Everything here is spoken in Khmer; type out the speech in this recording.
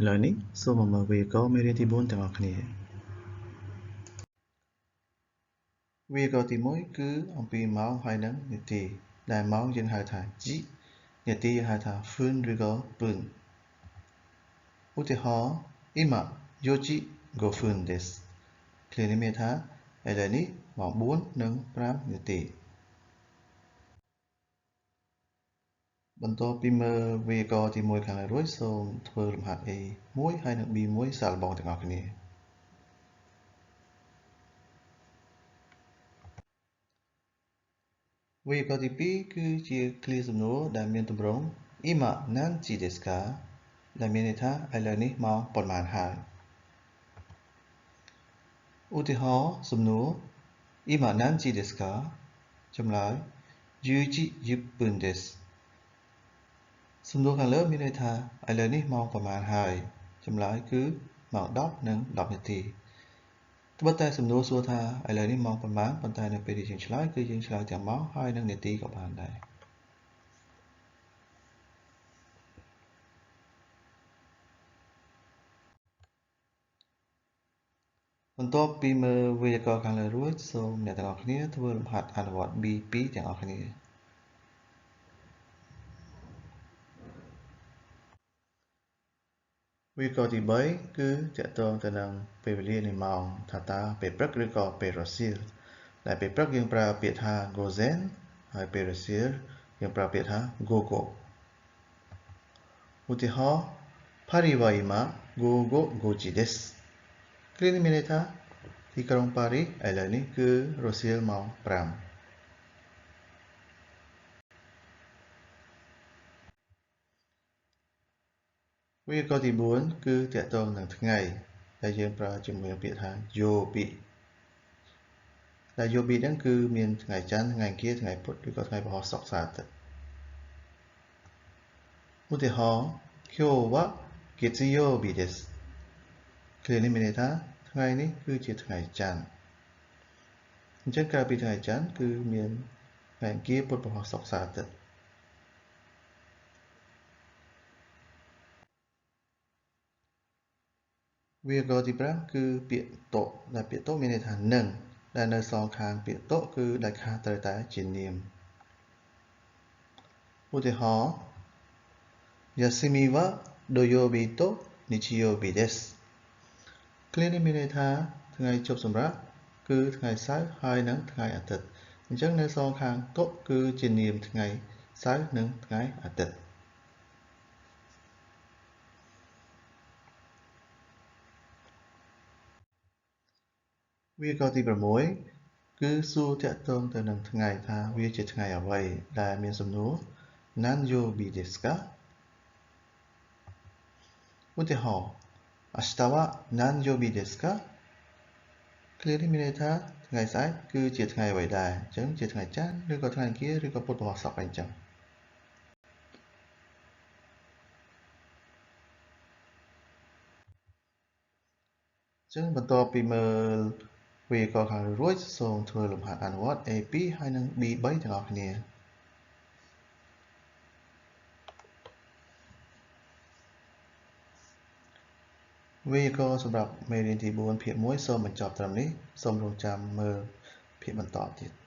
ឡើយនេះសូមមើលវីដេអូមេរៀនទី4ទាំងអស់គ្នាវីដេអូទី1គឺអំពីម៉ោងហើយនិងនាទីដែលម៉ោងយើងហៅថា G នាទីយើងហៅថា Fun ឬក៏ Pun ឧទាហរណ៍今4時5分ですឃ្លានេះមានថាឥឡូវនេះម៉ោង4និង5នាទីបន្ទាប់ពីមើលវីដេអូទី1ខាងលើរួចសូមធ្វើលំហាត់ A1 ហើយនិង B1 សាកល្បងទាំងអស់គ្នាវីដេអូទី2គឺជាឃ្លាសំណួរដែលមានទម្រង់今何時ですかដែលមានន័យថាឥឡូវនេះម៉ោងប៉ុន្មានហើយឧទាហរណ៍សំណួរ今何時ですかចម្លើយ10時10分ですសំណួរខាងលើមានន័យថាឥឡូវនេះម៉ោងប៉ុន្មានហើយចម្លើយគឺម៉ោង10និង10នាទីត្បិតតែសំណួរសួរថាឥឡូវនេះម៉ោងប៉ុន្មានប៉ុន្តែនៅពេលដែលយើងឆ្លើយគឺយើងឆ្លើយទាំងម៉ោងហើយនិងនាទីក៏បានដែរបន្ទាប់ពីមើលវីដេអូខាងលើរួចសូមអ្នកទាំងអស់គ្នាធ្វើលំហាត់អនុវត្ត B2 ទាំងអស់គ្នាវីដេអូទី3គឺទាក់ទងទៅនឹងពេលវេលានៃម៉ោងថាតើពេលព្រឹកឬក៏ពេលរសៀលដែលពេលព្រឹកយើងប្រើពាក្យថា Gozen ហើយពេលរសៀលយើងប្រើពាក្យថា Gogo ឧទាហរណ៍パリは今午後5時ですឃ្លានេះមានន័យថាទីក្រុងប៉ារីសឥឡូវនេះគឺរសៀលម៉ោង5វីដេអូទី4គឺទាក់ទងនឹងថ្ងៃដែលយើងប្រើជាមួយនឹងពាក្យថា Yobi ដែល Yobi ហ្នឹងគឺមានថ្ងៃច័ន្ទថ្ងៃអង្គារថ្ងៃពុធឬក៏ថ្ងៃពហុសុក្រសៅរ៍អាទិត្យឧទាហរណ៍今日は月曜日ですឃ្លានេះមានន័យថាថ្ងៃនេះគឺជាថ្ងៃច័ន្ទអញ្ចឹងក្រៅពីថ្ងៃច័ន្ទគឺមានថ្ងៃអង្គារពុធពហុសុក្រសៅរ៍អាទិត្យវីដេអូទី5គឺពាក្យតុដែលពាក្យតុមានន័យថានឹងដែលនៅសងខាងពាក្យតុគឺដាច់ខាតត្រូវតែជានាមឧទាហរណ៍休みは土曜日と日曜日ですឃ្លានេះមានន័យថាថ្ងៃជប់សម្រាប់គឺថ្ងៃសៅរ៍ហើយនិងថ្ងៃអាទិត្យអញ្ចឹងនៅសងខាងតុគឺជានាមថ្ងៃសៅរ៍និងថ្ងៃអាទិត្យវីដេអូទី6គឺសួរតាក់ទងទៅនឹងថ្ងៃថាវាជាថ្ងៃអ្វីដែលមានសំណួរ何曜日ですかឧទាហរណ៍明日は何曜日ですかឃ្លានេះមានន័យថាថ្ងៃស្អែកគឺជាថ្ងៃអ្វីដែរអញ្ចឹងជាថ្ងៃច័ន្ទឬក៏ថ្ងៃអង្គារឬក៏ពុធពហុសុក្រអីចឹងបន្ទាប់ពីមើលវីដេអូខាងលើរួចសូមធ្វើលំហាត់អនុវត្ត A2 ហើយនិង B3 ទាំងអស់គ្នាវីដេអូសម្រាប់មេរៀនទី4ភាគ1សូមបញ្ចប់ត្រឹមនេះសូមរងចាំមើលភាគបន្តទៀត